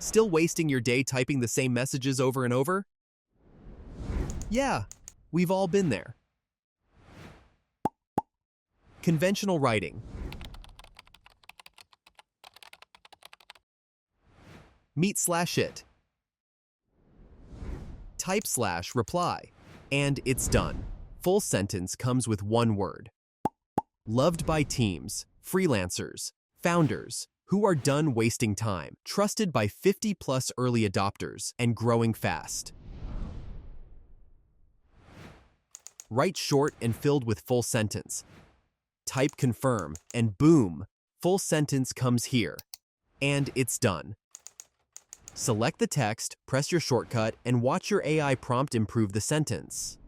Still wasting your day typing the same messages over and over? Yeah, we've all been there. Conventional writing. Meet Slashit. Type slash reply, and it's done. Full sentence comes with one word. Loved by teams, freelancers, founders, who are done wasting time. Trusted by 50+ early adopters and growing fast. Write short and filled with full sentence. Type confirm, and boom, full sentence comes here. And it's done. Select the text, press your shortcut, and watch your AI prompt improve the sentence.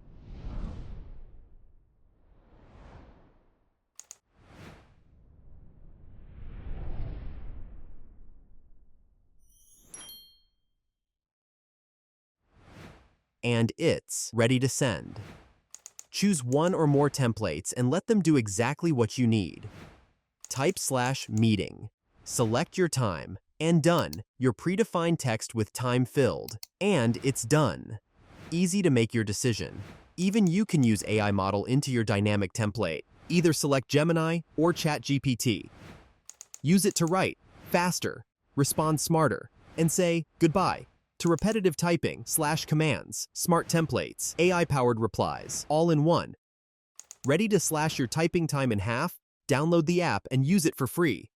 And it's ready to send. Choose one or more templates and let them do exactly what you need. Type /meeting. Select your time, and done. Your predefined text with time filled, and it's done. Easy to make your decision. Even you can use AI model into your dynamic template. Either select Gemini or ChatGPT. Use it to write faster, respond smarter, and say goodbye to repetitive typing, /commands, smart templates, AI-powered replies, all in one. Ready to slash your typing time in half? Download the app and use it for free.